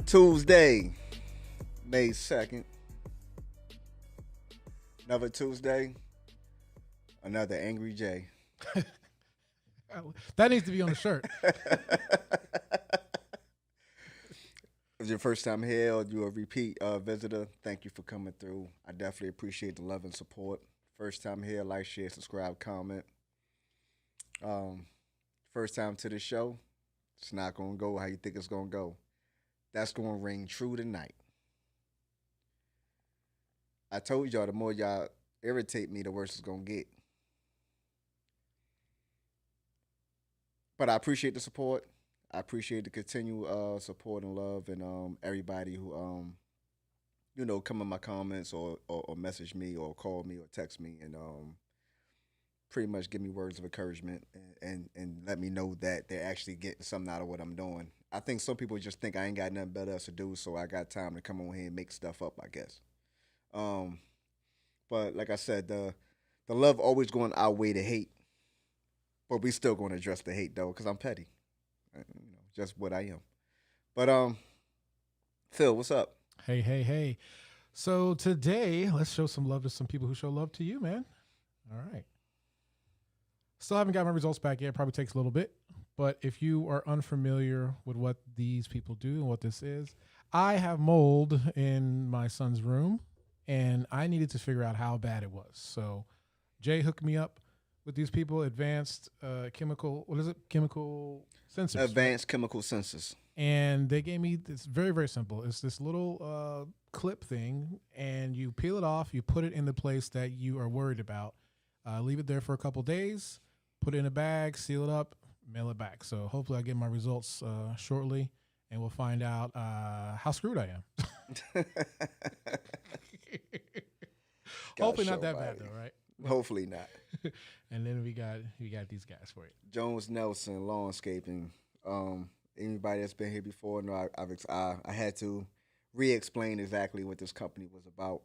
Tuesday, May 2nd. Another Tuesday. Another Angry J. That needs to be on the shirt. If your first time here or you're a repeat visitor, thank you for coming through. I definitely appreciate the love and support. First time here, like, share, subscribe, comment. First time to the show, it's not going to go how you think it's going to go. That's going to ring true tonight. I told y'all the more y'all irritate me, the worse it's going to get. But I appreciate the support. I appreciate the continued support and love, and everybody who come in my comments or message me or call me or text me and pretty much give me words of encouragement and let me know that they're actually getting something out of what I'm doing. I think some people just think I ain't got nothing better else to do, so I got time to come on here and make stuff up, I guess. But like I said, the love always going to outweigh the hate, but we still going to address the hate though, because I'm petty. Just what I am. But Phil, what's up? Hey. So today, let's show some love to some people who show love to you, man. All right. Still haven't got my results back yet. Probably takes a little bit. But if you are unfamiliar with what these people do and what this is, I have mold in my son's room, and I needed to figure out how bad it was. So Jay hooked me up with these people, advanced chemical sensors. Advanced chemical sensors. And they gave me this very, very simple. It's this little clip thing, and you peel it off, you put it in the place that you are worried about. Leave it there for a couple days, put it in a bag, seal it up, mail it back. So hopefully I'll get my results shortly, and we'll find out how screwed I am. Hopefully not that bad, though, right? Hopefully not. And then we got these guys for you. Jones Nelson, Lawnscaping. Anybody that's been here before know I had to re-explain exactly what this company was about.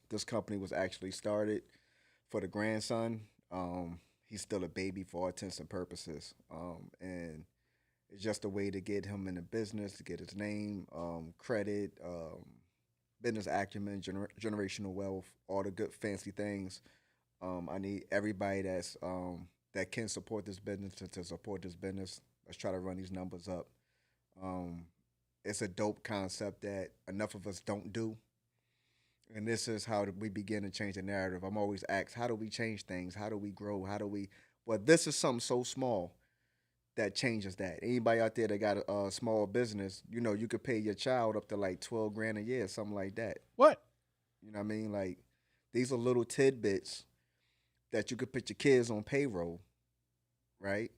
This company was actually started for the grandson. He's still a baby for all intents and purposes. And it's just a way to get him in the business, to get his name, credit, business acumen, generational wealth, all the good fancy things. I need everybody that can support this business to support this business. Let's try to run these numbers up. It's a dope concept that enough of us don't do. And this is how we begin to change the narrative. I'm always asked, how do we change things? How do we grow? Well, this is something so small that changes that. Anybody out there that got a small business, you could pay your child up to like $12,000 a year, something like that. What? You know what I mean? Like, these are little tidbits that you could put your kids on payroll, right?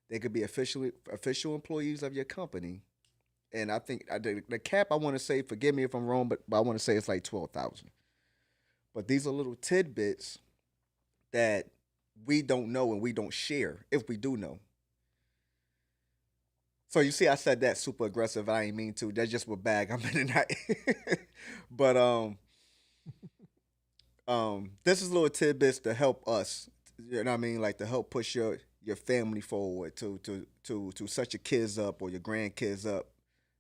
They could be official employees of your company. And I think the cap, I want to say, forgive me if I'm wrong, but I want to say it's like $12,000. But these are little tidbits that we don't know and we don't share, if we do know. So you see, I said that super aggressive. I ain't mean to. That's just what bag I'm in tonight. But this is little tidbits to help us. You know what I mean? Like to help push your family forward, to set your kids up or your grandkids up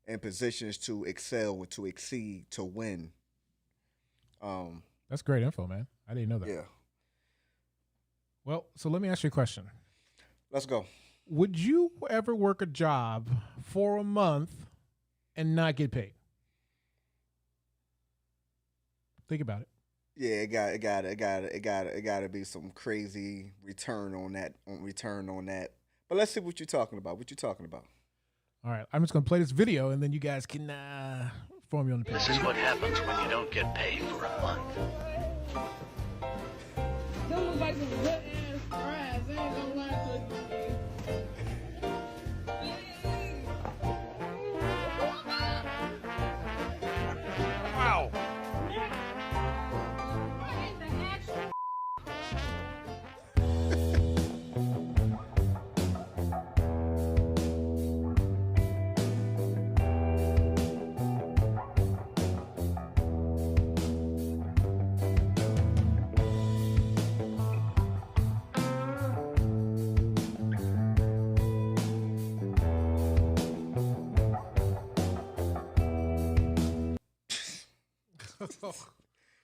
in positions to excel, to exceed, to win. That's great info, man. I didn't know that. Yeah. Well, so let me ask you a question. Let's go. Would you ever work a job for a month and not get paid? Think about it. Yeah, it got to be some crazy return on that. But let's see what you're talking about. All right, I'm just gonna play this video, and then you guys can form you on the page. This is what happens when you don't get paid for a month. Don't look like some good ass fries. They ain't gonna lie to you. Wow.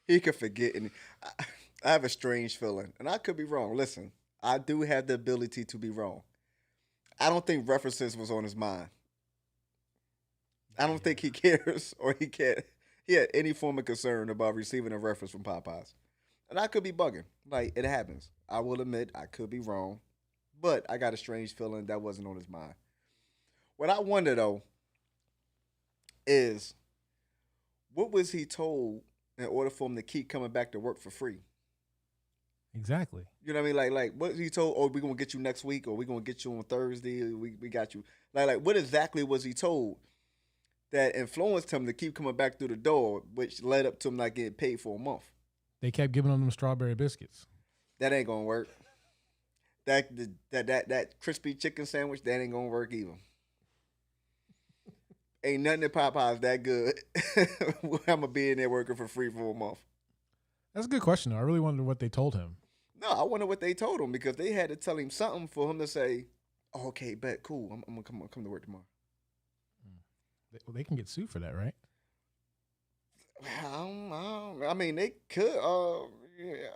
He could forget, and I have a strange feeling, and I could be wrong. Listen, I do have the ability to be wrong. I don't think references was on his mind. I don't think he cares or he had any form of concern about receiving a reference from Popeyes. And I could be bugging. Like, it happens. I will admit I could be wrong. But I got a strange feeling that wasn't on his mind. What I wonder though is what was he told in order for him to keep coming back to work for free? Exactly. You know what I mean? Like what he told, oh, we're gonna get you next week, or we're gonna get you on Thursday, we got you. Like what exactly was he told that influenced him to keep coming back through the door, which led up to him not getting paid for a month? They kept giving them strawberry biscuits. That ain't gonna work. That crispy chicken sandwich, that ain't gonna work either. Ain't nothing at Popeyes that good. I'm gonna be in there working for free for a month. That's a good question, though. I really wonder what they told him. No, I wonder what they told him, because they had to tell him something for him to say, oh, "Okay, bet, cool. I'm gonna come to work tomorrow." They can get sued for that, right? I mean, they could. Yeah,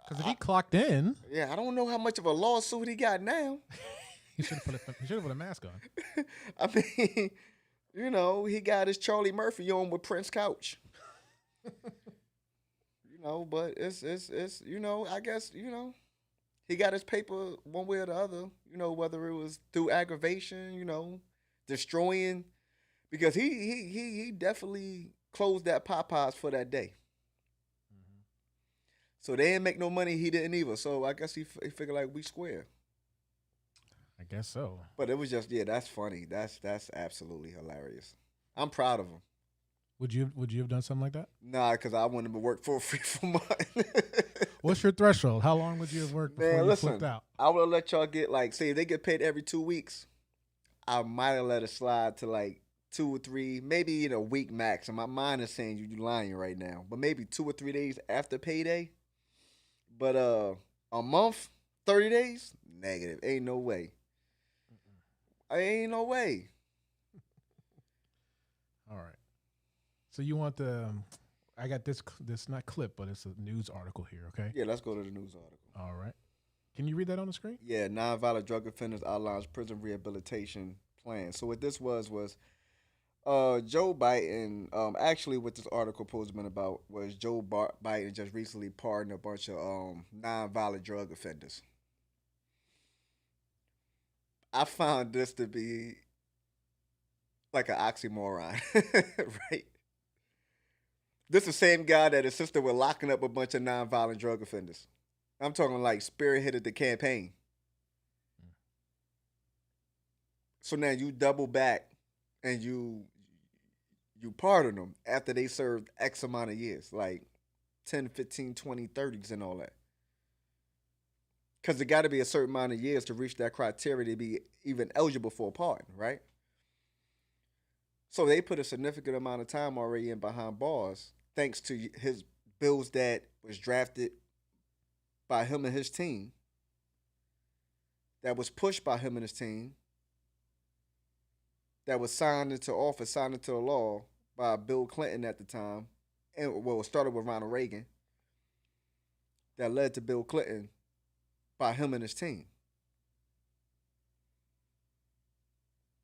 Because if he clocked in, yeah, I don't know how much of a lawsuit he got now. he should have put a mask on. I mean, you know, he got his Charlie Murphy on with Prince Couch. You know, but it's you know, I guess, you know, he got his paper one way or the other, you know, whether it was through aggravation, you know, destroying, because he definitely closed that Popeyes for that day. So they didn't make no money, he didn't either. So I guess he figured like we square. I guess so. But it was just, yeah, that's funny. That's absolutely hilarious. I'm proud of him. Would you have done something like that? Nah, because I wanted to work for free for money. What's your threshold? How long would you have worked before you flipped out? I would have let y'all get, like, say if they get paid every 2 weeks, I might have let it slide to like 2 or 3, maybe in a week max. And my mind is saying you lying right now, but maybe 2 or 3 days after payday. But a month, 30 days, negative. Ain't no way. Ain't no way. All right. So you want I got this not clip, but it's a news article here, okay? Yeah, let's go to the news article. All right. Can you read that on the screen? Yeah, nonviolent drug offenders outlines prison rehabilitation plan. So what this was Joe Biden, actually what this article supposed to been about was Joe Biden just recently pardoned a bunch of nonviolent drug offenders. I found this to be like an oxymoron, right? This is the same guy that insisted with locking up a bunch of nonviolent drug offenders. I'm talking like spearheaded the campaign. So now you double back and you pardon them after they served X amount of years, like 10, 15, 20, 30s and all that. Because there got to be a certain amount of years to reach that criteria to be even eligible for a pardon, right? So they put a significant amount of time already in behind bars thanks to his bills that was drafted by him and his team, that was pushed by him and his team, that was signed into office, signed into the law by Bill Clinton at the time, and well, it started with Ronald Reagan, that led to Bill Clinton by him and his team.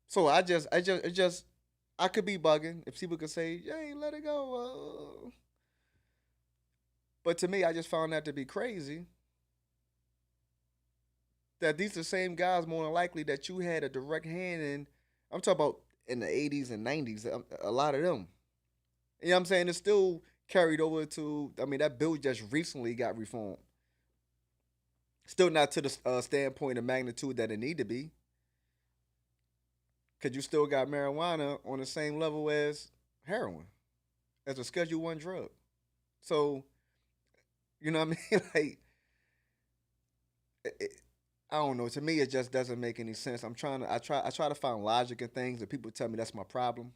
So I could be bugging if people could say, "Hey, let it go." But to me, I just found that to be crazy. That these are the same guys, more than likely, that you had a direct hand in. I'm talking about in the 80s and 90s, a lot of them. You know what I'm saying? It's still carried over to, I mean, that bill just recently got reformed. Still not to the standpoint of magnitude that it need to be. Because you still got marijuana on the same level as heroin, as a Schedule 1 drug. So, you know what I mean? Like, I don't know. To me, it just doesn't make any sense. I try to find logic in things, and people tell me that's my problem,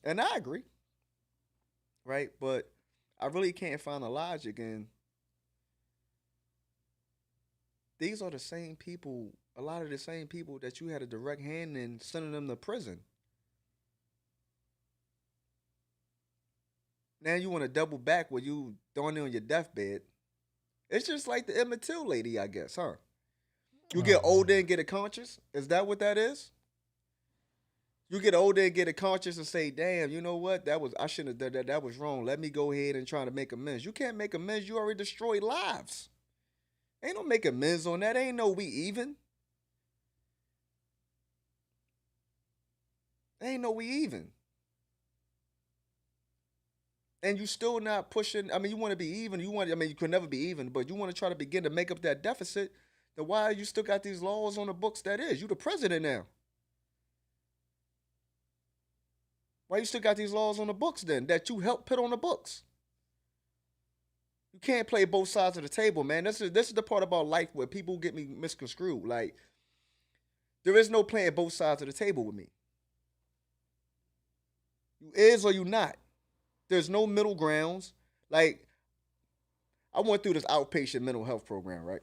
and I agree, right? But I really can't find the logic, and these are the same people. A lot of the same people that you had a direct hand in sending them to prison. Now you want to double back where you throwing it on your deathbed. It's just like the Emmett Till lady, I guess, huh? You get older and get a conscience. Is that what that is? You get older and get a conscience and say, "Damn, you know what? I shouldn't have done that. That was wrong. Let me go ahead and try to make amends." You can't make amends. You already destroyed lives. Ain't no make amends on that. Ain't no we even. Ain't no we even. And you still not pushing. I mean, you want to be even. You could never be even, but you want to try to begin to make up that deficit. Then why you still got these laws on the books that is? You the president now. Why you still got these laws on the books then that you helped put on the books? You can't play both sides of the table, man. This is the part about life where people get me misconstrued. Like, there is no playing both sides of the table with me. You is or you not. There's no middle grounds. Like, I went through this outpatient mental health program, right?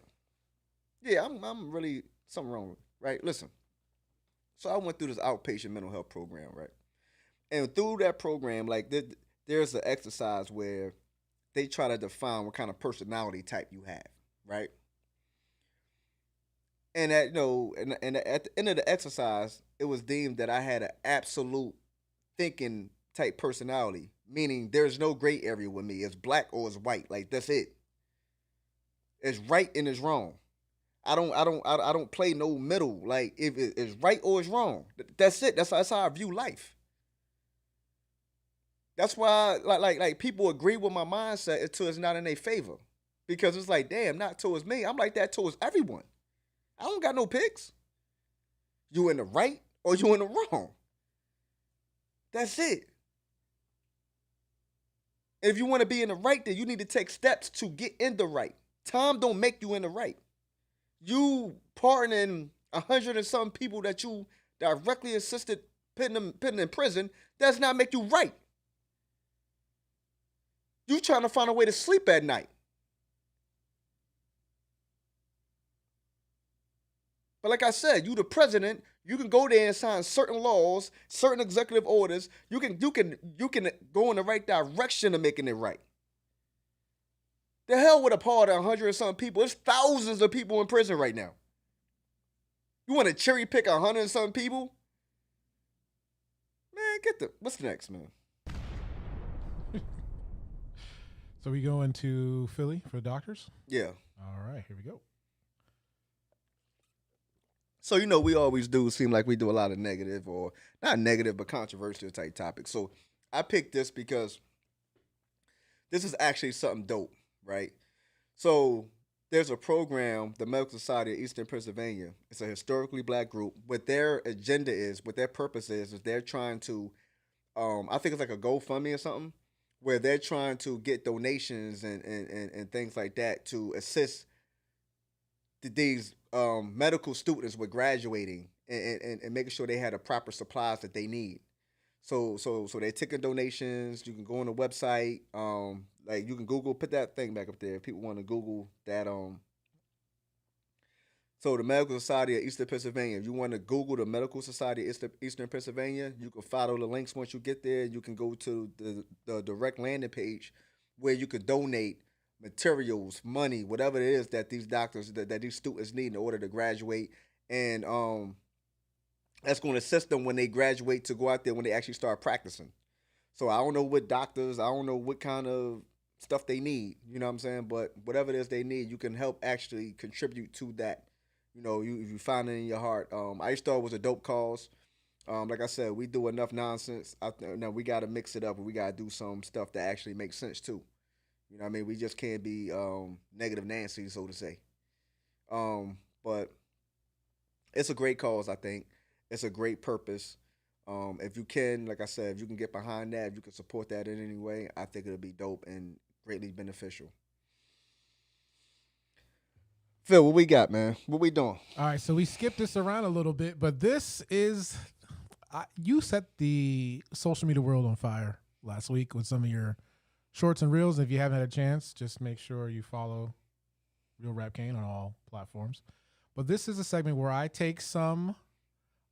Yeah, I'm really something wrong with it, right? Listen. So I went through this outpatient mental health program, right? And through that program, like there's an exercise where they try to define what kind of personality type you have, right? And at at the end of the exercise, it was deemed that I had an absolute thinking type personality, meaning there's no gray area with me. It's black or it's white. Like, that's it. It's right and it's wrong. I don't play no middle. Like, if it's right or it's wrong. That's it. That's how I view life. That's why like people agree with my mindset until it's not in their favor. Because it's like, damn, not towards me. I'm like that towards everyone. I don't got no picks. You in the right or you in the wrong. That's it. If you want to be in the right, then you need to take steps to get in the right. Time don't make you in the right. You pardoning 100 and some people that you directly assisted putting in prison does not make you right. You trying to find a way to sleep at night. But like I said, you the president. You can go there and sign certain laws, certain executive orders. You can go in the right direction of making it right. The hell with a pardon 100 and some people. There's thousands of people in prison right now. You want to cherry pick 100 and some people? Man, what's next, man? So we go into Philly for the doctors? Yeah. All right, here we go. So, we always do seem like we do a lot of negative, or not negative, but controversial type topics. So I picked this because this is actually something dope, right? So there's a program, the Medical Society of Eastern Pennsylvania. It's a historically black group. What their agenda is, what their purpose is they're trying to, I think it's like a GoFundMe or something, where they're trying to get donations and things like that to assist these medical students with graduating and making sure they had the proper supplies that they need. So they're taking donations. You can go on the website. Like, you can Google, put that thing back up there if people want to Google that. So the Medical Society of Eastern Pennsylvania, if you want to Google the Medical Society of Eastern Pennsylvania, you can follow the links once you get there. You can go to the direct landing page where you could donate materials, money, whatever it is that these doctors, that these students need in order to graduate. And that's going to assist them when they graduate to go out there when they actually start practicing. So I don't know what doctors, I don't know what kind of stuff they need, you know what I'm saying? But whatever it is they need, you can help actually contribute to that. If you find it in your heart. I used to thought it was a dope cause. Like I said, we do enough nonsense. Now we got to mix it up, and we got to do some stuff that actually makes sense too. You know what I mean? We just can't be negative Nancy, so to say. But it's a great cause, I think. It's a great purpose. If you can, like I said, if you can get behind that, if you can support that in any way, I think it'll be dope and greatly beneficial. Phil, what we got, man? What we doing? All right, so we skipped this around a little bit, but this is you set the social media world on fire last week with some of your shorts and reels. If you haven't had a chance, just make sure you follow Real Rap Kane on all platforms. But this is a segment where I take some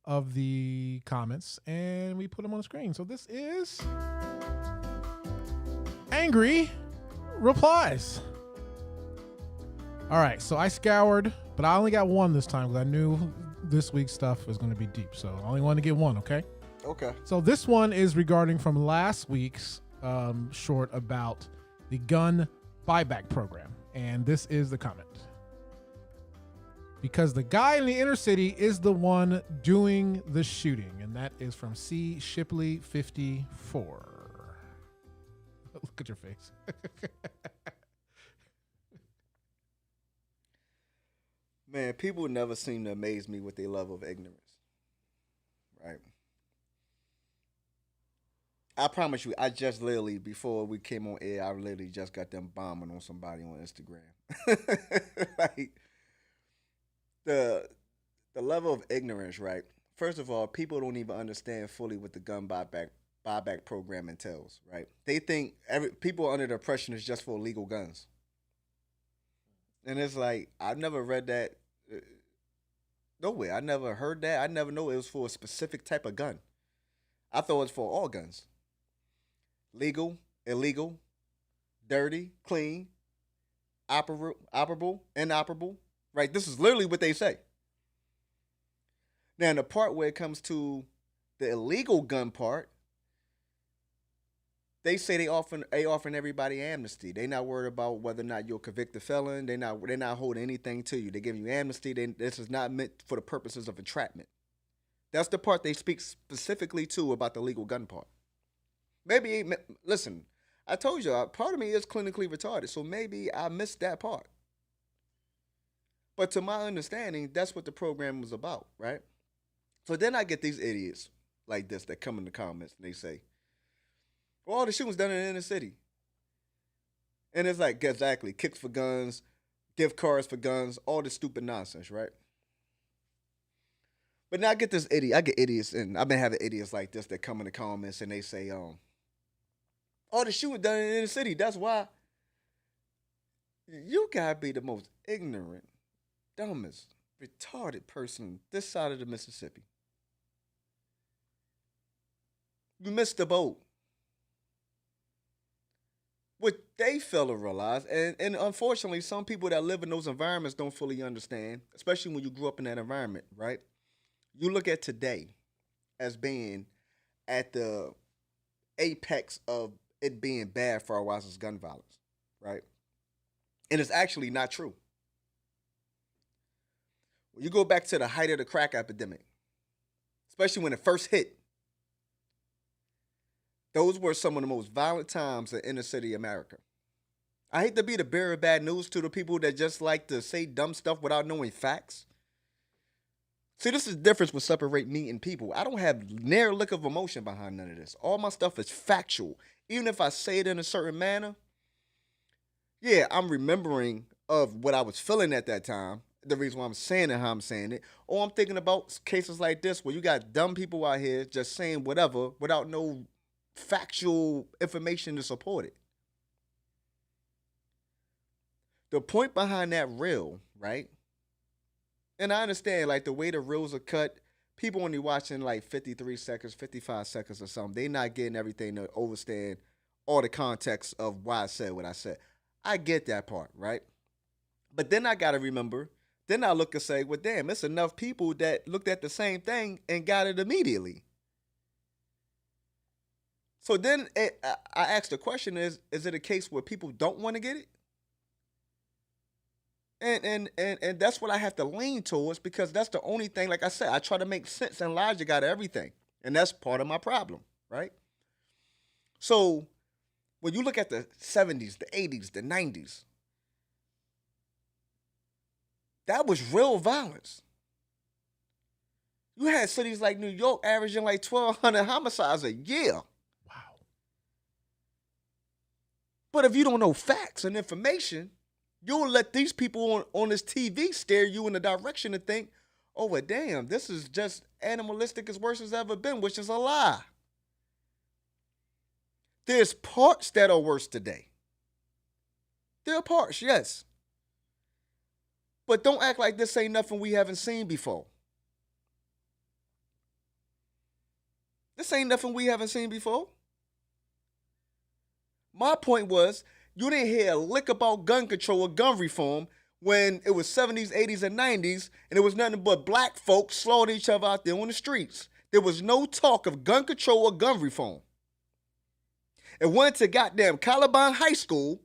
of the comments and we put them on the screen. So this is angry replies. All right, so I scoured, but I only got one this time because I knew this week's stuff was going to be deep. So I only wanted to get one, okay? Okay. So this one is regarding from last week's short about the gun buyback program. And this is the comment. Because the guy in the inner city is the one doing the shooting. And that is from C. Shipley 54. Look at your face. Man, people never seem to amaze me with their level of ignorance. Right? I promise you, I just literally, before we came on air, I literally just got them bombing on somebody on Instagram. Like, the level of ignorance, right? First of all, people don't even understand fully what the gun buyback program entails, right? They think people are under the impression it's just for illegal guns. And it's like, I've never read that nowhere. I never heard that. I never know it was for a specific type of gun. I thought it was for all guns. Legal, illegal, dirty, clean, operable, inoperable. Right? This is literally what they say. Now, in the part where it comes to the illegal gun part, they say they offering everybody amnesty. They not worried about whether or not you're a convicted felon. They're not holding anything to you. They give you amnesty. This is not meant for the purposes of entrapment. That's the part they speak specifically to about the legal gun part. Maybe, listen, I told you, part of me is clinically retarded, so maybe I missed that part. But to my understanding, that's what the program was about, right? So then I get these idiots like this that come in the comments and they say, well, all the shootings done in the inner city. And it's like, exactly, kicks for guns, gift cards for guns, all this stupid nonsense, right? But now I get idiots, and I've been having idiots like this that come in the comments and they say, all the shooting done in the inner city, that's why. You gotta be the most ignorant, dumbest, retarded person this side of the Mississippi. You missed the boat. What they fail to realize, and unfortunately, some people that live in those environments don't fully understand, especially when you grew up in that environment, right? You look at today as being at the apex of it being bad for our wisest gun violence, right? And it's actually not true. When you go back to the height of the crack epidemic, especially when it first hit, those were some of the most violent times in inner city America. I hate to be the bearer of bad news to the people that just like to say dumb stuff without knowing facts. See, this is the difference with separate me and people. I don't have near a lick of emotion behind none of this. All my stuff is factual. Even if I say it in a certain manner, yeah, I'm remembering of what I was feeling at that time, the reason why I'm saying it how I'm saying it, or I'm thinking about cases like this where you got dumb people out here just saying whatever without no factual information to support it. The point behind that reel, right? And I understand, like, the way the reels are cut, people only watching, like, 53 seconds, 55 seconds or something. They not getting everything to understand all the context of why I said what I said. I get that part, right? But then I got to remember, then I look and say, well, damn, it's enough people that looked at the same thing and got it immediately. So then I asked the question, is it a case where people don't want to get it? And that's what I have to lean towards, because that's the only thing, like I said, I try to make sense and logic out of everything. And that's part of my problem, right? So when you look at the 70s, the 80s, the 90s, that was real violence. You had cities like New York averaging like 1,200 homicides a year. Wow. But if you don't know facts and information, you'll let these people on this TV steer you in the direction to think, oh, well, damn, this is just animalistic as worse as ever been, which is a lie. There's parts that are worse today. There are parts, yes. But don't act like this ain't nothing we haven't seen before. This ain't nothing we haven't seen before. My point was, you didn't hear a lick about gun control or gun reform when it was 70s, 80s, and 90s, and it was nothing but black folks slaughtering each other out there on the streets. There was no talk of gun control or gun reform. It went to goddamn Columbine High School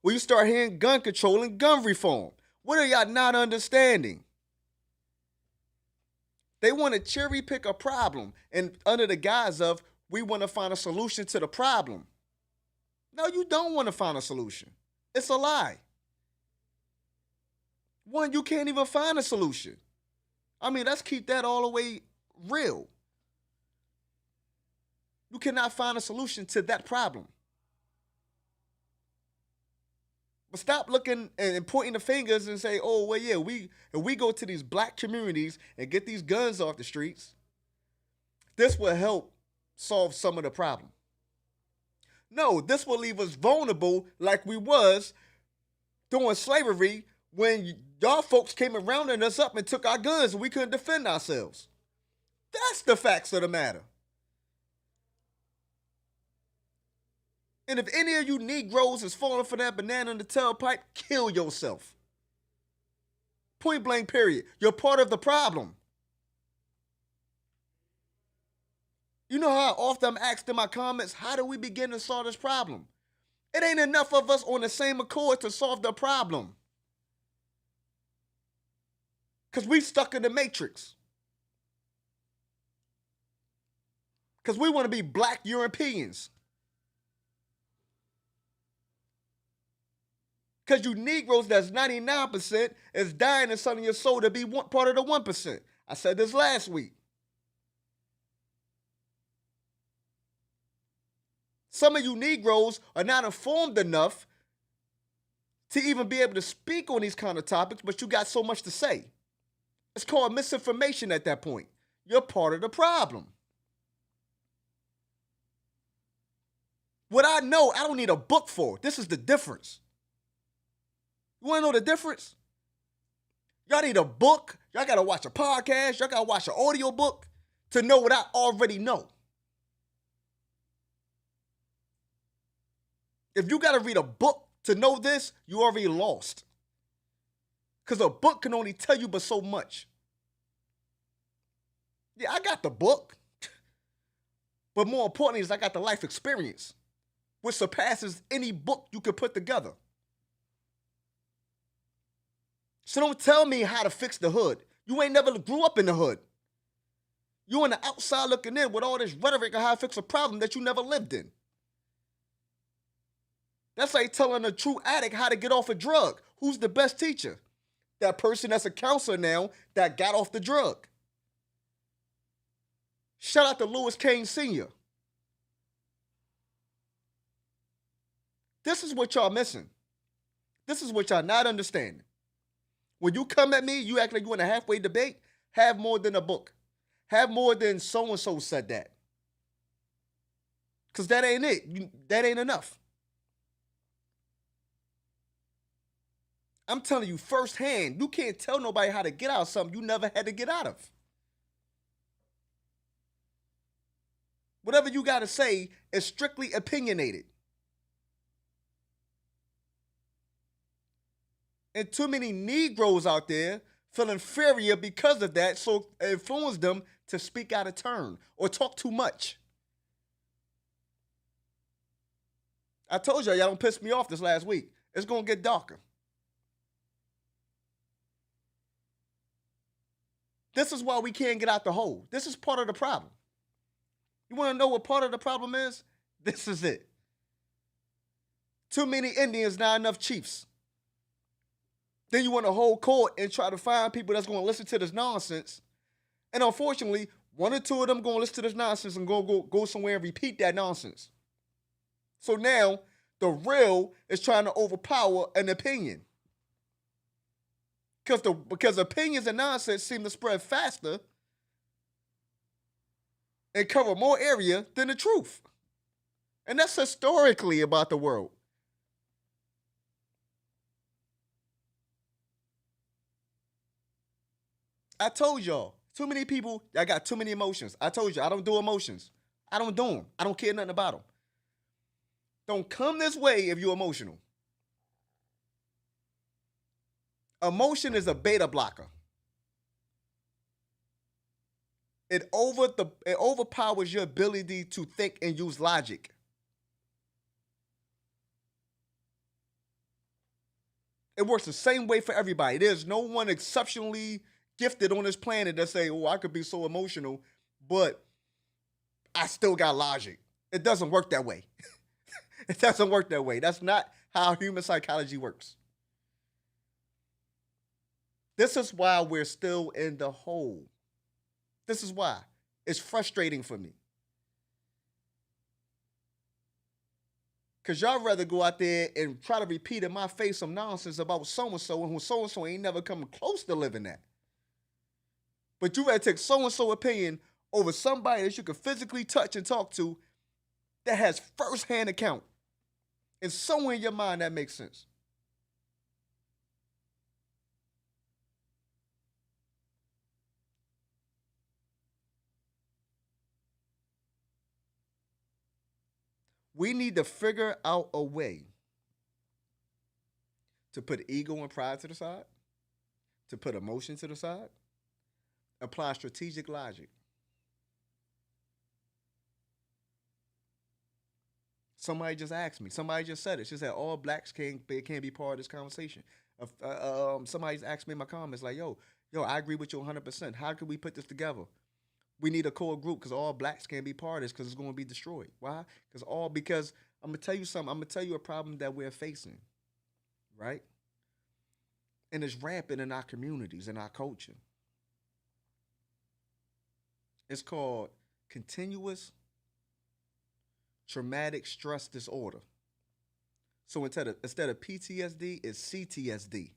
where you start hearing gun control and gun reform. What are y'all not understanding? They want to cherry pick a problem and under the guise of we want to find a solution to the problem. No, you don't want to find a solution. It's a lie. One, you can't even find a solution. I mean, let's keep that all the way real. You cannot find a solution to that problem. But stop looking and pointing the fingers and say, oh, well, yeah, if we go to these black communities and get these guns off the streets, this will help solve some of the problem. No, this will leave us vulnerable like we was during slavery when y'all folks came around us up and took our guns and we couldn't defend ourselves. That's the facts of the matter. And if any of you Negroes is falling for that banana in the tailpipe, kill yourself. Point blank, period. You're part of the problem. You know how often I'm asked in my comments, how do we begin to solve this problem? It ain't enough of us on the same accord to solve the problem. Because we stuck in the matrix. Because we want to be black Europeans. Because you Negroes, that's 99%, is dying inside of your soul to be part of the 1%. I said this last week. Some of you Negroes are not informed enough to even be able to speak on these kind of topics, but you got so much to say. It's called misinformation at that point. You're part of the problem. What I know, I don't need a book for. This is the difference. You want to know the difference? Y'all need a book. Y'all got to watch a podcast. Y'all got to watch an audio book to know what I already know. If you got to read a book to know this, you already lost. Because a book can only tell you but so much. Yeah, I got the book. But more importantly is I got the life experience, which surpasses any book you could put together. So don't tell me how to fix the hood. You ain't never grew up in the hood. You on the outside looking in with all this rhetoric of how to fix a problem that you never lived in. That's like telling a true addict how to get off a drug. Who's the best teacher? That person that's a counselor now that got off the drug. Shout out to Louis Kane Sr. This is what y'all missing. This is what y'all not understanding. When you come at me, you act like you in a halfway debate, have more than a book. Have more than so-and-so said that. Because that ain't it. That ain't enough. I'm telling you firsthand, you can't tell nobody how to get out of something you never had to get out of. Whatever you got to say is strictly opinionated. And too many Negroes out there feel inferior because of that, so it influences them to speak out of turn or talk too much. I told y'all don't piss me off this last week. It's going to get darker. This is why we can't get out the hole. This is part of the problem. You want to know what part of the problem is? This is it. Too many Indians, not enough chiefs. Then you want to hold court and try to find people that's going to listen to this nonsense. And unfortunately, one or two of them going to listen to this nonsense and go somewhere and repeat that nonsense. So now the real is trying to overpower an opinion. Because opinions and nonsense seem to spread faster and cover more area than the truth. And that's historically about the world. I told y'all, too many people, I got too many emotions. I told you, I don't do emotions. I don't do them. I don't care nothing about them. Don't come this way if you're emotional. Emotion is a beta blocker. It overpowers your ability to think and use logic. It works the same way for everybody. There's no one exceptionally gifted on this planet that say, "Oh, I could be so emotional, but I still got logic." It doesn't work that way. It doesn't work that way. That's not how human psychology works. This is why we're still in the hole. This is why. It's frustrating for me. Because y'all rather go out there and try to repeat in my face some nonsense about so-and-so and who so-and-so ain't never come close to living that. But you rather take so-and-so opinion over somebody that you can physically touch and talk to that has first-hand account. And somewhere in your mind that makes sense. We need to figure out a way to put ego and pride to the side, to put emotion to the side, apply strategic logic. Somebody just asked me. Somebody just said it. She said all blacks can't be part of this conversation. Somebody's asked me in my comments like, yo, I agree with you 100%. How can we put this together? We need a core group because all blacks can't be part of this because it's going to be destroyed. Why? Because I'm going to tell you something. I'm going to tell you a problem that we're facing, right? And it's rampant in our communities, in our culture. It's called continuous traumatic stress disorder. So instead of PTSD, it's CTSD.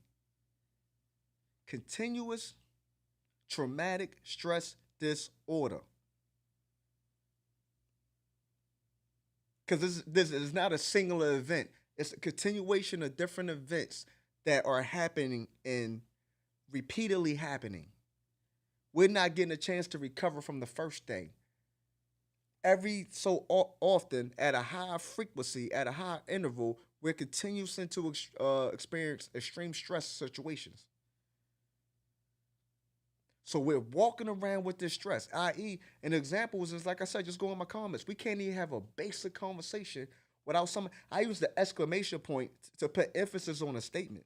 Continuous traumatic stress disorder. Because this is not a singular event. It's a continuation of different events that are happening and repeatedly happening. We're not getting a chance to recover from the first thing. Every so often, at a high frequency, at a high interval, we're continuing to experience extreme stress situations. So we're walking around with this stress, i.e., an example is like I said, just go in my comments. We can't even have a basic conversation without some. I use the exclamation point to put emphasis on a statement.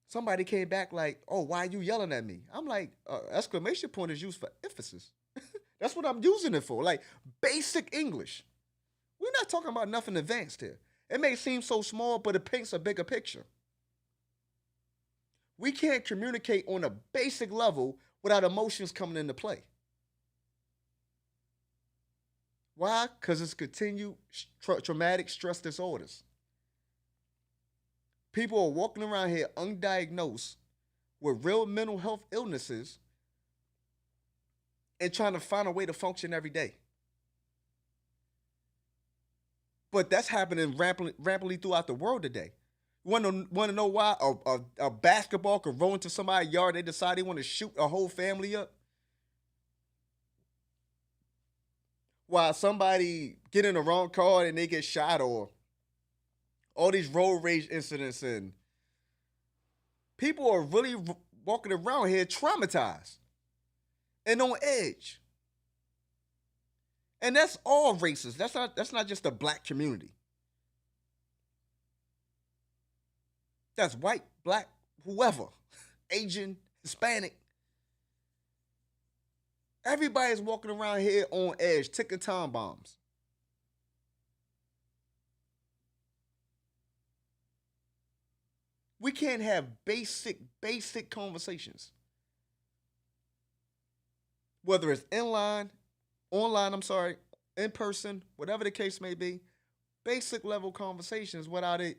Somebody came back like, "Oh, why are you yelling at me?" I'm like, exclamation point is used for emphasis. That's what I'm using it for, like basic English. We're not talking about nothing advanced here. It may seem so small, but it paints a bigger picture. We can't communicate on a basic level without emotions coming into play. Why? Because it's continued traumatic stress disorders. People are walking around here undiagnosed with real mental health illnesses and trying to find a way to function every day. But that's happening rampantly throughout the world today. You want to know why a basketball could roll into somebody's yard, they decide they want to shoot a whole family up? While somebody get in the wrong car and they get shot, or all these road rage incidents, and people are really walking around here traumatized and on edge. And that's all races. That's not just the black community. That's white, black, whoever, Asian, Hispanic. Everybody's walking around here on edge, ticking time bombs. We can't have basic conversations. Whether it's online, in person, whatever the case may be, basic level conversations without it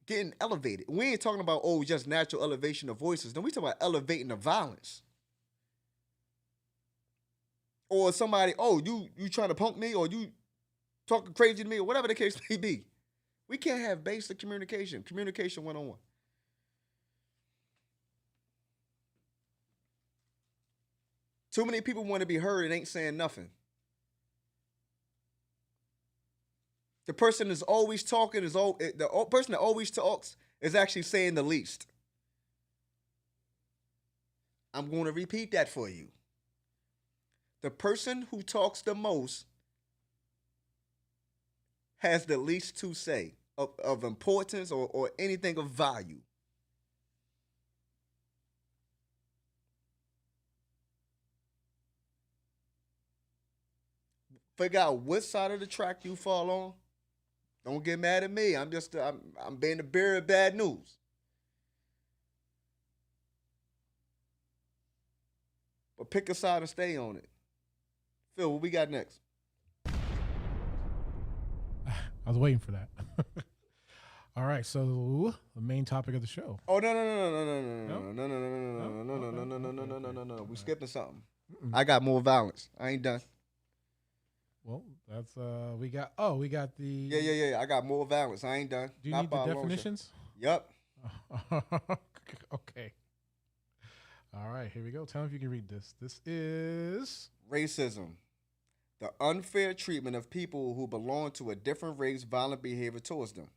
getting elevated. We ain't talking about, just natural elevation of voices. No, we talking about elevating the violence. Or somebody, you trying to punk me, or you talking crazy to me, or whatever the case may be. We can't have basic communication one-on-one. Too many people want to be heard and ain't saying nothing. The person is always talking person that always talks is actually saying the least. I'm going to repeat that for you. The person who talks the most has the least to say of importance or anything of value. Figure out what side of the track you fall on. Don't get mad at me. I'm being the bearer of bad news. But pick a side and stay on it. Phil, what we got next? I was waiting for that. All right, so the main topic of the show. Oh no. We skipping something. I got more violence. I ain't done. Well, that's we got the Yeah. I got more violence. I ain't done. Do you need the definitions? Yep. Okay. All right, here we go. Tell me if you can read this. This is racism. The unfair treatment of people who belong to a different race, violent behavior towards them.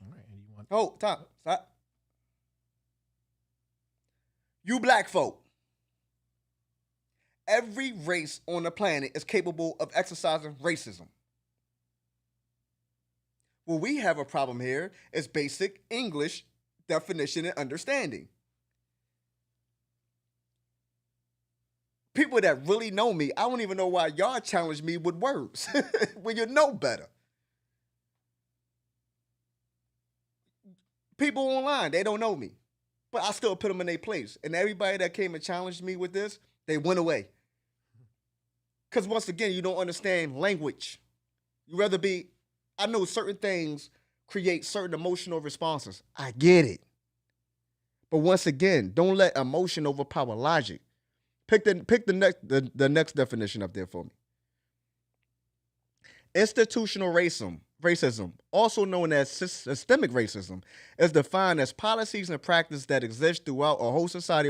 All right, and you want Stop. You black folk. Every race on the planet is capable of exercising racism. What we have a problem here is basic English definition and understanding. People that really know me, I don't even know why y'all challenge me with words when you know better. People online, they don't know me, but I still put them in their place. And everybody that came and challenged me with this, they went away. Because once again, you don't understand language. You rather be, I know certain things create certain emotional responses. I get it. But once again, don't let emotion overpower logic. Pick the next definition up there for me. Institutional racism, also known as systemic racism, is defined as policies and practices that exist throughout a whole society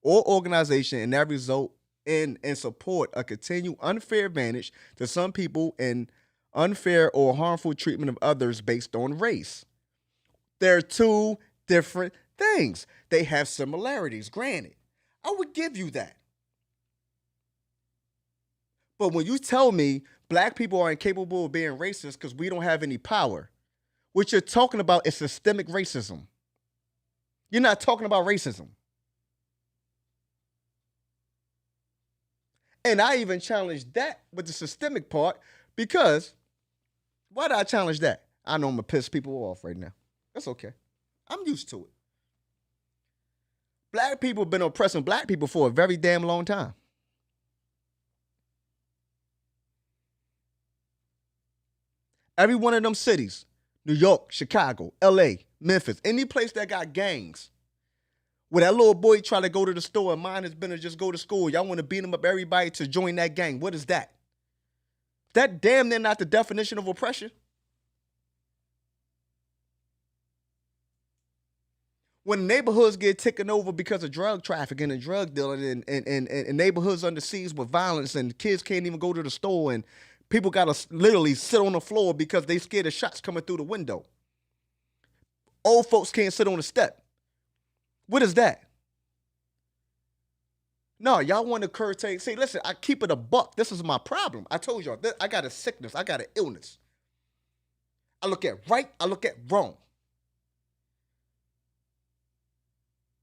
or organization and that result in and support a continued unfair advantage to some people and unfair or harmful treatment of others based on race. They're two different things. They have similarities, granted. I would give you that. But when you tell me black people are incapable of being racist because we don't have any power, what you're talking about is systemic racism. You're not talking about racism. And I even challenged that with the systemic part because why did I challenge that? I know I'm going to piss people off right now. That's okay. I'm used to it. Black people have been oppressing black people for a very damn long time. Every one of them cities, New York, Chicago, LA, Memphis, any place that got gangs, where that little boy try to go to the store and mind his business, just go to school. Y'all want to beat him up everybody to join that gang. What is that? That damn near not the definition of oppression. When neighborhoods get taken over because of drug trafficking and drug dealing and neighborhoods under siege with violence and kids can't even go to the store and people got to literally sit on the floor because they scared of shots coming through the window. Old folks can't sit on the step. What is that? No, y'all want to curtail. Say, listen, I keep it a buck. This is my problem. I told y'all, I got a sickness. I got an illness. I look at right. I look at wrong.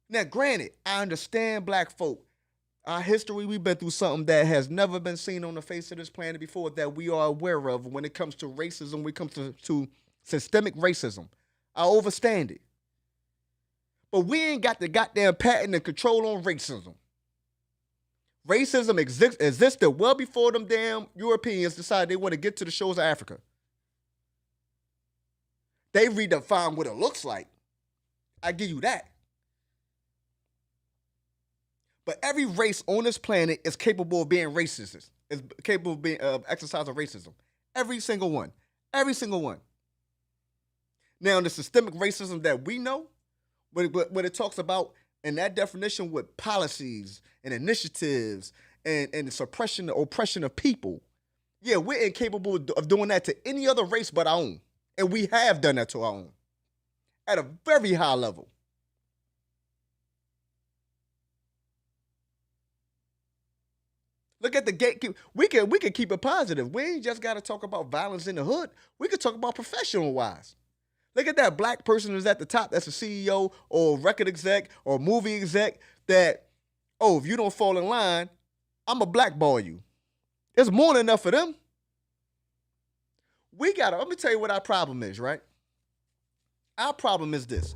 Now, granted, I understand black folk. Our history, we've been through something that has never been seen on the face of this planet before that we are aware of when it comes to racism, when it comes to systemic racism. I understand it. But we ain't got the goddamn patent and control on racism. Racism existed well before them damn Europeans decided they want to get to the shores of Africa. They redefined what it looks like. I give you that. But every race on this planet is capable of being racist. Is capable of being exercising racism. Every single one. Every single one. Now, the systemic racism that we know, when it talks about in that definition with policies and initiatives and the suppression, the oppression of people, Yeah, we're incapable of doing that to any other race but our own. And we have done that to our own at a very high level. Look at the gatekeeper. We can keep it positive. We ain't just got to talk about violence in the hood. We could talk about professional wise. Look at that black person who's at the top. That's a CEO or a record exec or a movie exec. That, oh, if you don't fall in line, I'm a blackball you. It's more than enough for them. Let me tell you what our problem is, right? Our problem is this.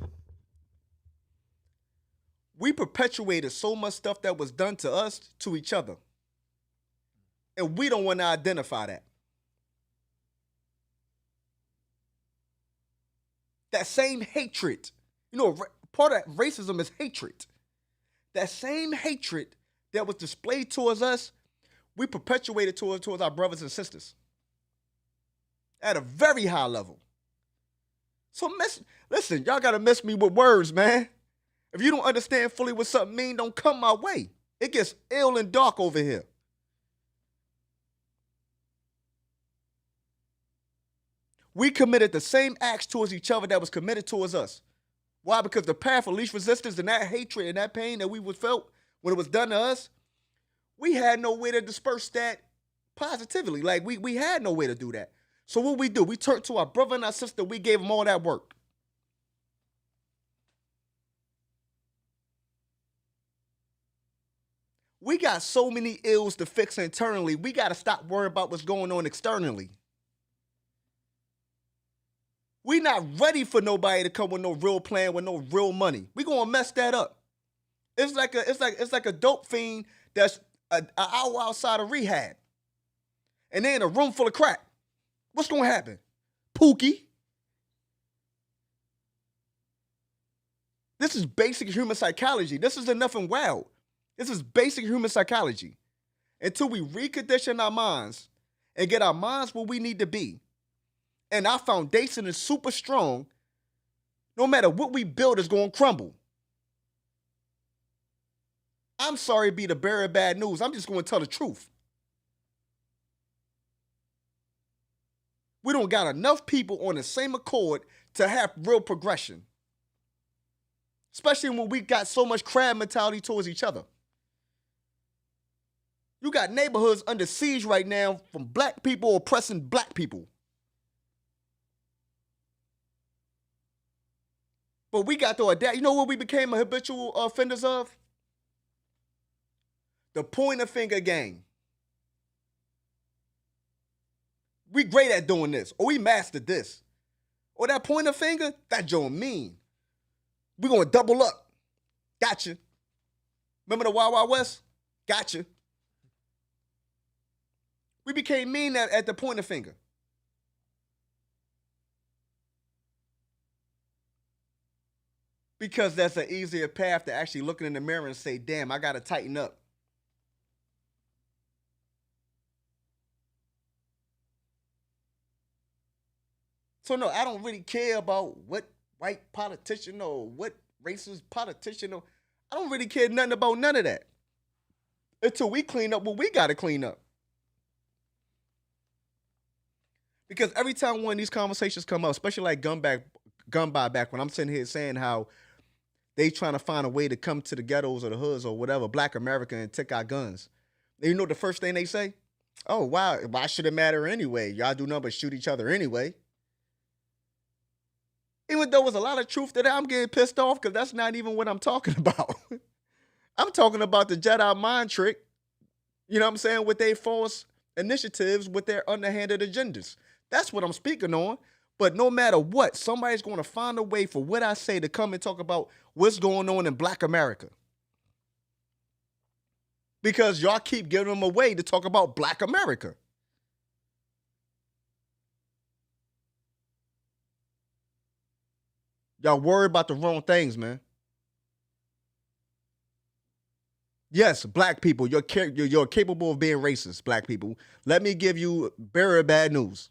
We perpetuated so much stuff that was done to us to each other. And we don't want to identify that. That same hatred, part of racism is hatred. That same hatred that was displayed towards us, we perpetuated towards our brothers and sisters at a very high level. So listen, y'all gotta mess me with words, man. If you don't understand fully what something means, don't come my way. It gets ill and dark over here. We committed the same acts towards each other that was committed towards us. Why? Because the path of least resistance and that hatred and that pain that we felt when it was done to us, we had no way to disperse that positively. Like, we had no way to do that. So what we do? We turned to our brother and our sister. We gave them all that work. We got so many ills to fix internally. We got to stop worrying about what's going on externally. We not ready for nobody to come with no real plan, with no real money. We gonna mess that up. It's like a dope fiend that's an hour outside of rehab, and they in a room full of crack. What's gonna happen? Pookie. This is basic human psychology. This isn't nothing wild. This is basic human psychology. Until we recondition our minds and get our minds where we need to be, and our foundation is super strong, no matter what we build is going to crumble. I'm sorry to be the bearer of bad news. I'm just going to tell the truth. We don't got enough people on the same accord to have real progression. Especially when we got so much crab mentality towards each other. You got neighborhoods under siege right now from black people oppressing black people. But we got to adapt. You know what we became habitual offenders of? The pointer finger game. We great at doing this, or we mastered this. Or that pointer finger, that joint mean. We gonna double up. Gotcha. Remember the Wild Wild West? Gotcha. We became mean at the pointer finger. Because that's an easier path to actually looking in the mirror and say, damn, I got to tighten up. So, no, I don't really care about what white politician or what racist politician. I don't really care nothing about none of that. Until we clean up what we got to clean up. Because every time one of these conversations come up, especially like gun buyback, when I'm sitting here saying how they trying to find a way to come to the ghettos or the hoods or whatever, black America, and take our guns. And you know the first thing they say? Oh, wow, why should it matter anyway? Y'all do nothing but shoot each other anyway. Even though there's a lot of truth to that, I'm getting pissed off because that's not even what I'm talking about. I'm talking about the Jedi mind trick, you know what I'm saying, with their false initiatives, with their underhanded agendas. That's what I'm speaking on. But no matter what, somebody's going to find a way for what I say to come and talk about what's going on in black America. Because y'all keep giving them a way to talk about black America. Y'all worry about the wrong things, man. Yes, black people, you're capable of being racist, black people. Let me give you very bad news.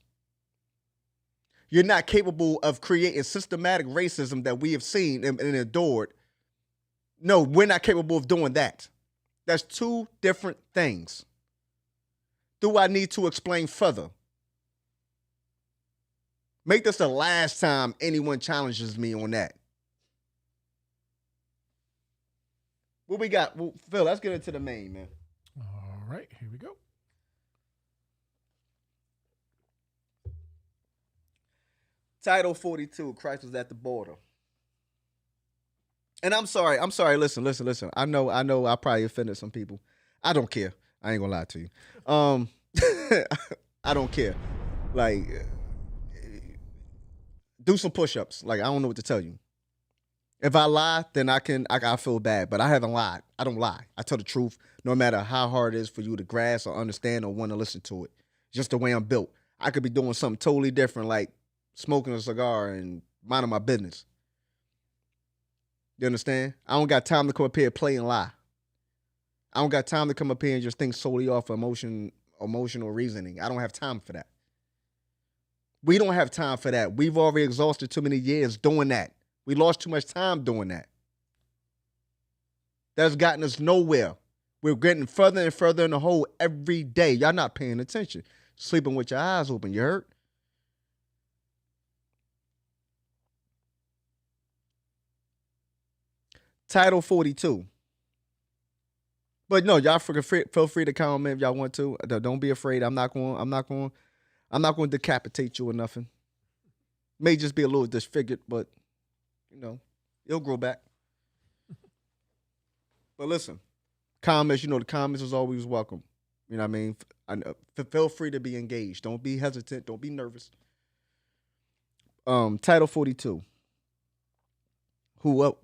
You're not capable of creating systematic racism that we have seen and endured. No, we're not capable of doing that. That's two different things. do I need to explain further? Make this the last time anyone challenges me on that. What we got? Well, Phil, let's get into the main, man. All right, here we go. Title 42, Christ was at the border. And I'm sorry. Listen. I know I probably offended some people. I don't care. I ain't gonna lie to you. I don't care. Like, do some push-ups. Like, I don't know what to tell you. If I lie, then I feel bad. But I haven't lied. I don't lie. I tell the truth, no matter how hard it is for you to grasp or understand or want to listen to it. Just the way I'm built. I could be doing something totally different, like smoking a cigar and minding my business. You understand? I don't got time to come up here and play and lie. I don't got time to come up here and just think solely off emotional reasoning. I don't have time for that. We don't have time for that. We've already exhausted too many years doing that. We lost too much time doing that. That's gotten us nowhere. We're getting further and further in the hole every day. Y'all not paying attention. Sleeping with your eyes open. You heard? Title 42. But no, y'all feel free to comment if y'all want to. Don't be afraid. I'm not going to decapitate you or nothing. May just be a little disfigured, but you know, it'll grow back. But listen, comments, the comments is always welcome. You know what I mean? Feel free to be engaged. Don't be hesitant. Don't be nervous. Title 42.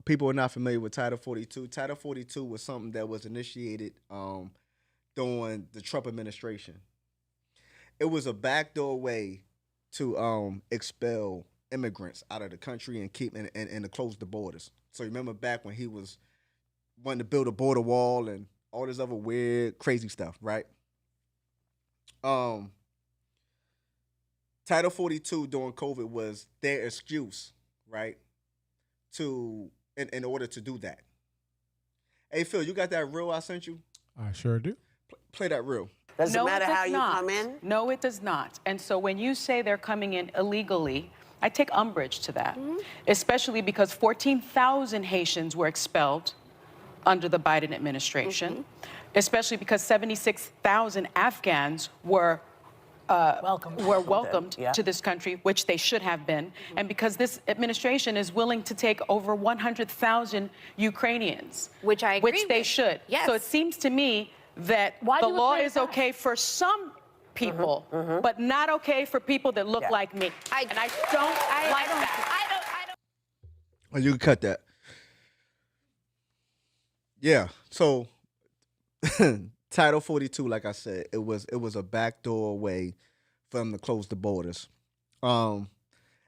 People are not familiar with Title 42. Title 42 was something that was initiated during the Trump administration. It was a backdoor way to expel immigrants out of the country and and to close the borders. So remember back when he was wanting to build a border wall and all this other weird, crazy stuff, right? Title 42 during COVID was their excuse, right? In order to do that. Hey Phil, you got that reel I sent you? I sure do. Play that reel. Does No, it matter does how you not. come in? No, it does not. And so when you say they're coming in illegally, I take umbrage to that, especially because 14,000 Haitians were expelled under the Biden administration, especially because 76,000 Afghans were welcomed Yeah. to this country, which they should have been, and because this administration is willing to take over 100,000 Ukrainians, Which I agree which they with. should. Yes. So it seems to me that Why the do you law agree is with that? okay for some people, but not okay for people that look Yeah. like me. And I don't like that. Oh, you can cut that. Yeah. So Title 42, like I said, it was a backdoor way for them to close the borders. And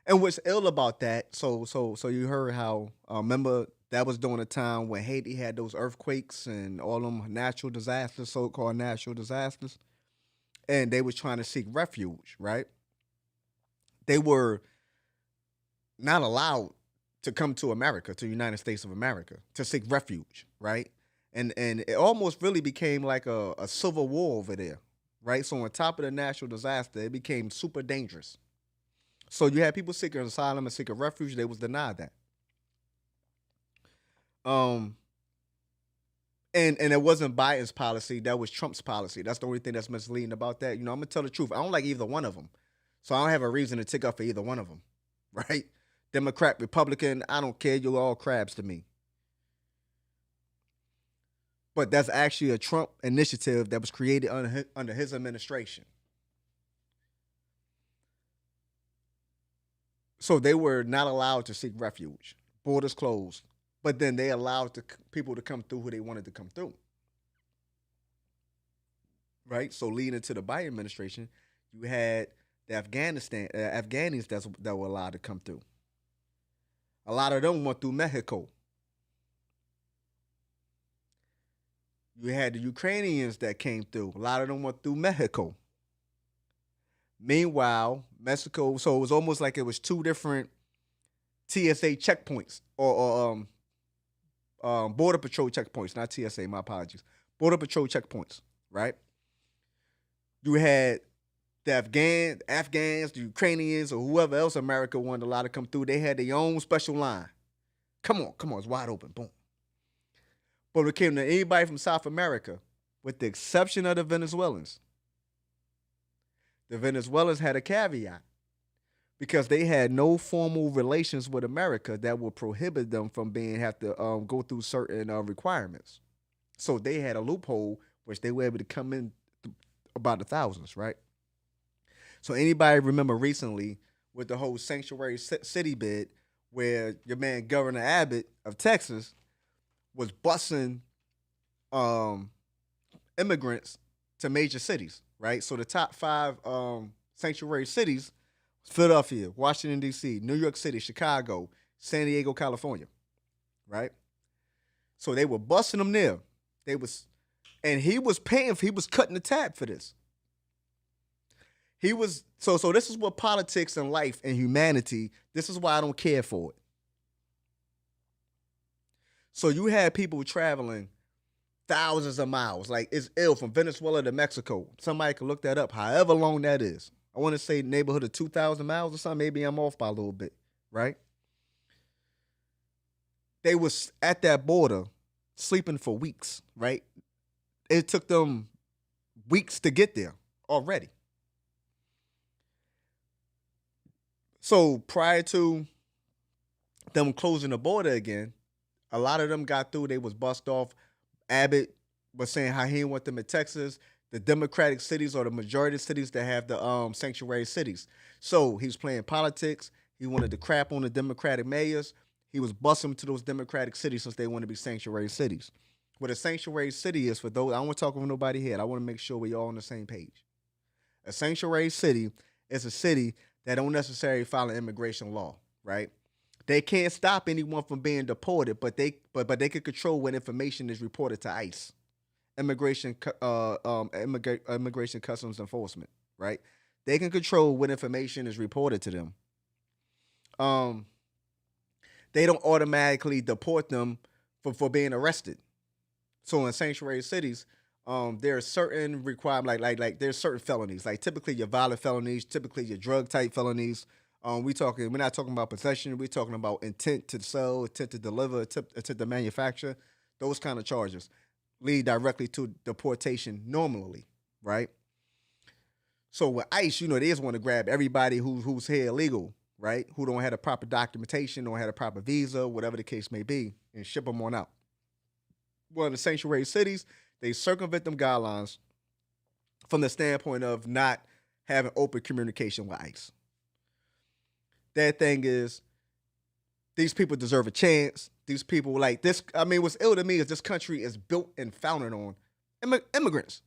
what's ill about that, so you heard how remember that was during a time when Haiti had those earthquakes and all them natural disasters, so-called natural disasters, and they was trying to seek refuge, right? They were not allowed to come to America, to the United States of America, to seek refuge, right? And it almost really became like a civil war over there, right? So on top of the natural disaster, it became super dangerous. So you had people seeking asylum and seeking refuge. They was denied that. And it wasn't Biden's policy. That was Trump's policy. That's the only thing that's misleading about that. I'm going to tell the truth. I don't like either one of them. So I don't have a reason to tick up for either one of them, right? Democrat, Republican, I don't care. You're all crabs to me. But that's actually a Trump initiative that was created under his administration. So they were not allowed to seek refuge. Borders closed. But then they allowed people to come through who they wanted to come through. Right? So leading into the Biden administration, you had the Afghanis that were allowed to come through. A lot of them went through Mexico. You had the Ukrainians that came through. A lot of them went through Mexico. Meanwhile, Mexico, so it was almost like it was two different TSA checkpoints or Border Patrol checkpoints, not TSA, my apologies. Border Patrol checkpoints, right? You had the Afghans, the Ukrainians, or whoever else America wanted a lot to come through. They had their own special line. Come on, it's wide open. Boom. But when it came to anybody from South America, with the exception of the Venezuelans had a caveat because they had no formal relations with America that would prohibit them from have to go through certain requirements. So they had a loophole which they were able to come in about the thousands, right? So anybody remember recently with the whole sanctuary city bid where your man Governor Abbott of Texas was busing immigrants to major cities, right? So the top 5 sanctuary cities: Philadelphia, Washington, D.C., New York City, Chicago, San Diego, California, right? So they were busting them there. And he was cutting the tab for this. So this is what politics and life and humanity, this is why I don't care for it. So you had people traveling thousands of miles, like it's ill, from Venezuela to Mexico. Somebody can look that up, however long that is. I want to say neighborhood of 2,000 miles or something. Maybe I'm off by a little bit, right? They was at that border sleeping for weeks, right? It took them weeks to get there already. So prior to them closing the border again, a lot of them got through. They was bussed off. Abbott was saying how he didn't want them in Texas. The Democratic cities are the majority of cities that have the sanctuary cities. So he was playing politics. He wanted to crap on the Democratic mayors. He was busing them to those Democratic cities since they want to be sanctuary cities. What a sanctuary city is, for those, I don't want to talk with nobody here. I want to make sure we're all on the same page. A sanctuary city is a city that don't necessarily follow immigration law, right? They can't stop anyone from being deported, but they can control when information is reported to ICE, Immigration Customs Enforcement, right? They can control when information is reported to them. They don't automatically deport them for being arrested. So in sanctuary cities, there are certain requirements, like there's certain felonies, like typically your violent felonies, typically your drug type felonies. We're not talking about possession. We're talking about intent to sell, intent to deliver, intent to manufacture. Those kind of charges lead directly to deportation normally, right? So with ICE, they just want to grab everybody who's here illegal, right? Who don't have the proper documentation, don't have a proper visa, whatever the case may be, and ship them on out. Well, in the sanctuary cities, they circumvent them guidelines from the standpoint of not having open communication with ICE. That thing is, these people deserve a chance. These people like this. I mean, what's ill to me is this country is built and founded on immigrants.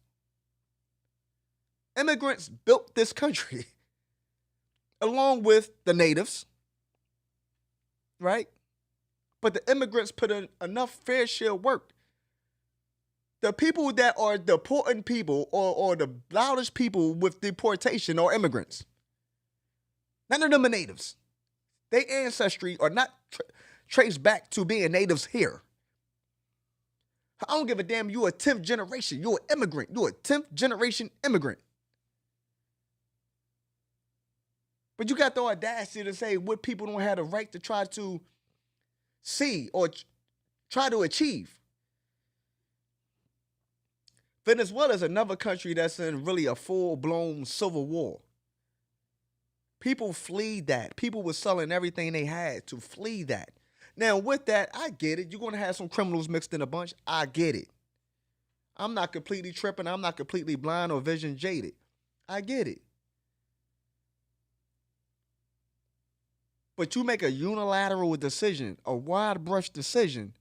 Immigrants built this country along with the natives, right? But the immigrants put in enough fair share work. The people that are deporting people or the loudest people with deportation are immigrants. None of them are natives. Their ancestry are not traced back to being natives here. I don't give a damn. You're a 10th generation. You're an immigrant. You're a 10th generation immigrant. But you got the audacity to say what people don't have the right to try to see or try to achieve. Venezuela is another country that's in really a full-blown civil war. People flee that. People were selling everything they had to flee that. Now, with that, I get it. You're going to have some criminals mixed in a bunch. I get it. I'm not completely tripping. I'm not completely blind or vision jaded. I get it. But you make a unilateral decision, a wide brush decision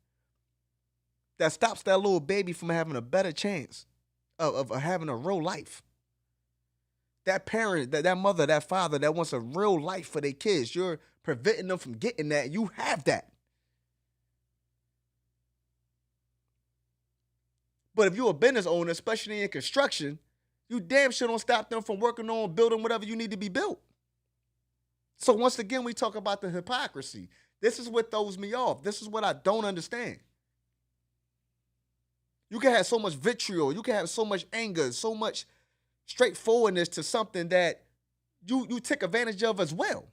that stops that little baby from having a better chance of having a real life. That parent, that mother, that father that wants a real life for their kids, you're preventing them from getting that. You have that. But if you're a business owner, especially in construction, you damn sure don't stop them from working on building whatever you need to be built. So once again, we talk about the hypocrisy. This is what throws me off. This is what I don't understand. You can have so much vitriol. You can have so much anger, so much straightforwardness to something that you take advantage of as well.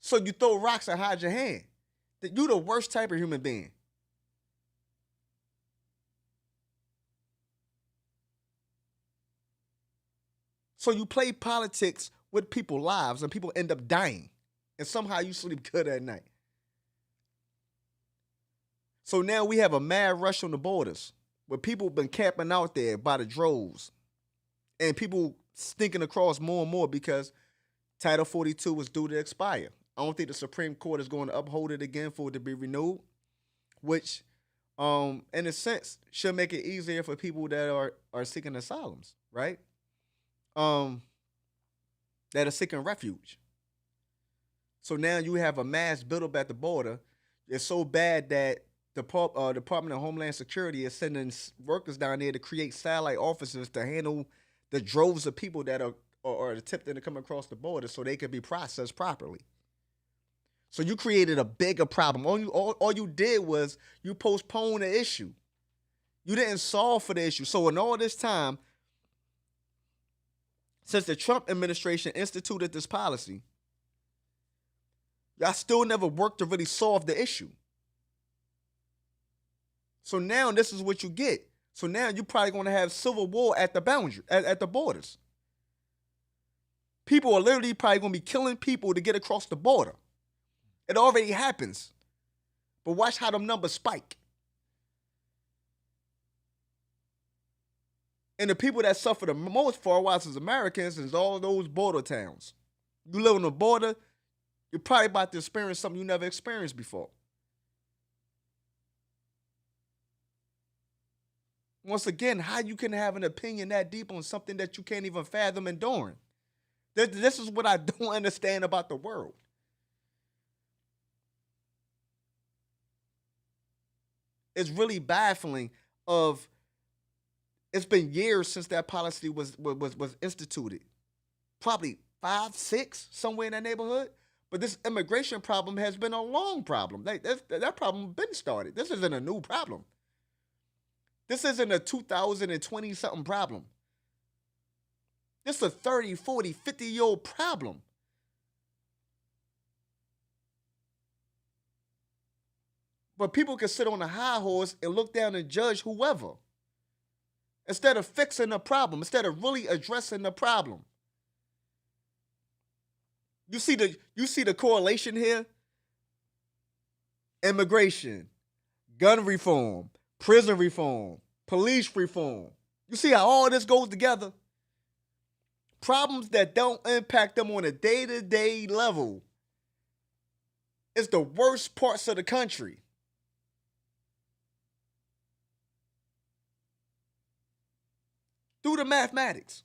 So you throw rocks and hide your hand. That you the worst type of human being. So you play politics with people's lives and people end up dying. And somehow you sleep good at night. So now we have a mad rush on the borders where people been camping out there by the droves. And people sneaking across more and more because Title 42 was due to expire. I don't think the Supreme Court is going to uphold it again for it to be renewed, which, in a sense, should make it easier for people that are seeking asylums, right? That are seeking refuge. So now you have a mass buildup at the border. It's so bad that the Department of Homeland Security is sending workers down there to create satellite offices to handle the droves of people that are attempting to come across the border so they can be processed properly. So you created a bigger problem. All you did was you postponed the issue. You didn't solve for the issue. So in all this time, since the Trump administration instituted this policy, y'all still never worked to really solve the issue. So now this is what you get. So now you're probably going to have civil war at the boundary, at the borders. People are literally probably going to be killing people to get across the border. It already happens. But watch how them numbers spike. And the people that suffer the most for a while as Americans is all those border towns. You live on the border, you're probably about to experience something you never experienced before. Once again, how you can have an opinion that deep on something that you can't even fathom enduring? This is what I don't understand about the world. It's really baffling. It's been years since that policy was instituted. Probably 5, 6, somewhere in that neighborhood. But this immigration problem has been a long problem. That problem been started. This isn't a new problem. This isn't a 2020-something problem. This is a 30, 40, 50-year-old problem. But people can sit on a high horse and look down and judge whoever. Instead of fixing the problem, instead of really addressing the problem. You see the correlation here? Immigration, gun reform, prison reform, police reform. You see how all this goes together? Problems that don't impact them on a day-to-day level. It's the worst parts of the country. Do the mathematics.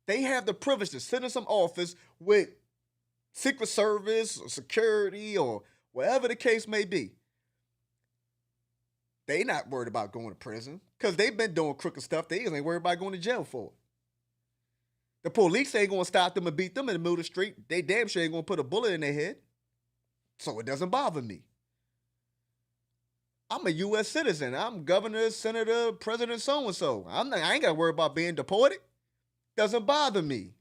They have the privilege to sit in some office with Secret Service or security or whatever the case may be. They not worried about going to prison because they've been doing crooked stuff. They ain't worried about going to jail for it. The police ain't going to stop them and beat them in the middle of the street. They damn sure ain't going to put a bullet in their head. So it doesn't bother me. I'm a U.S. citizen. I'm governor, senator, president, so-and-so. I ain't got to worry about being deported. Doesn't bother me.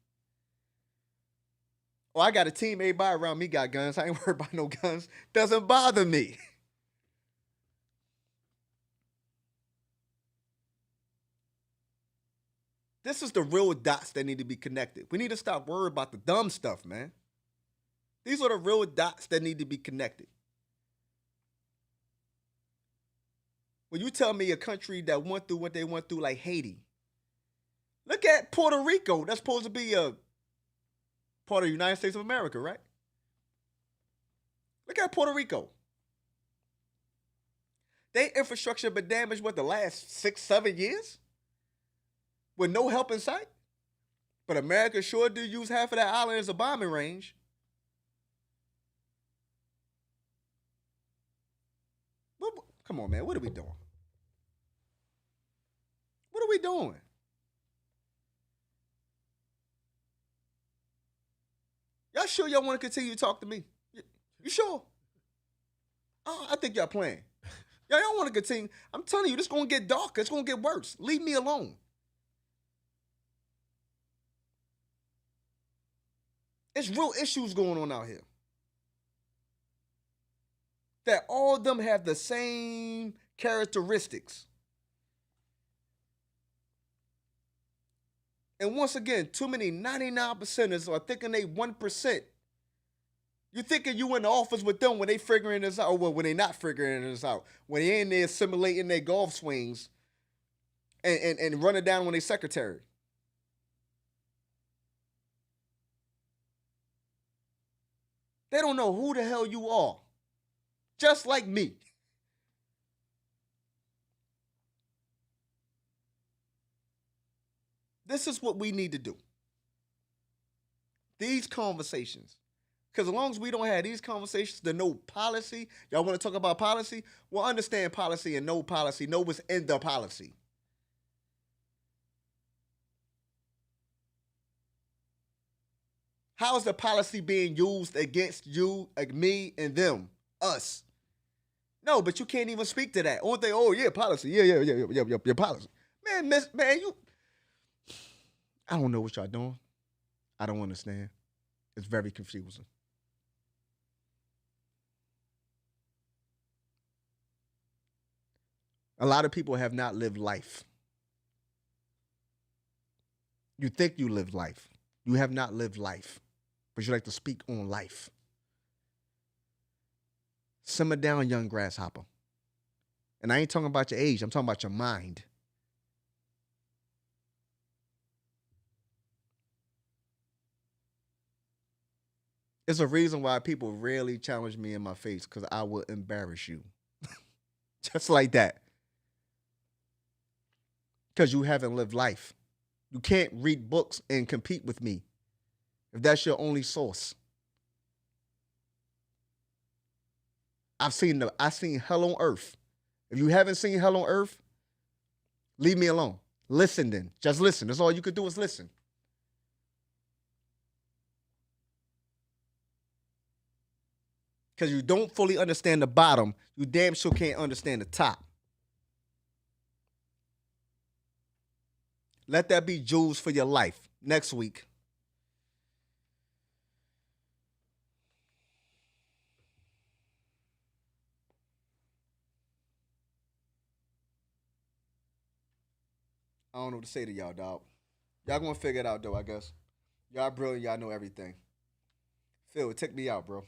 Oh, I got a team. Everybody around me got guns. I ain't worried about no guns. Doesn't bother me. This is the real dots that need to be connected. We need to stop worrying about the dumb stuff, man. These are the real dots that need to be connected. When you tell me a country that went through what they went through, like Haiti, look at Puerto Rico. That's supposed to be a part of the United States of America, right? Look at Puerto Rico. Their infrastructure been damaged, the last 6, 7 years? With no help in sight? But America sure do use half of that island as a bombing range. Come on, man. What are we doing? What are we doing? Y'all sure y'all want to continue to talk to me? You sure? Oh, I think y'all playing. Y'all don't want to continue. I'm telling you, this going to get darker. It's going to get worse. Leave me alone. It's real issues going on out here. That all of them have the same characteristics. And once again, too many 99%ers are thinking they 1%. You thinking you in the office with them when they figuring this out, or when they not figuring this out, when they in there simulating their golf swings and running down on their secretary. They don't know who the hell you are. Just like me. This is what we need to do. These conversations. Because as long as we don't have these conversations to know policy, y'all want to talk about policy? Well, understand policy and know policy. Know what's in the policy. How is the policy being used against you, like me, and them? Us. No, but you can't even speak to that. Only thing, oh yeah, policy. Yeah, policy. Man, you. I don't know what y'all doing. I don't understand. It's very confusing. A lot of people have not lived life. You think you lived life. You have not lived life, but you like to speak on life. Simmer down, young grasshopper. And I ain't talking about your age. I'm talking about your mind. It's a reason why people rarely challenge me in my face, because I will embarrass you. Just like that. Because you haven't lived life. You can't read books and compete with me if that's your only source. I've seen hell on earth. If you haven't seen hell on earth, leave me alone. Listen then. Just listen. That's all you could do is listen. Because you don't fully understand the bottom, you damn sure can't understand the top. Let that be jewels for your life. Next week. I don't know what to say to y'all, dog. Y'all gonna figure it out, though, I guess. Y'all brilliant. Y'all know everything. Phil, take me out, bro.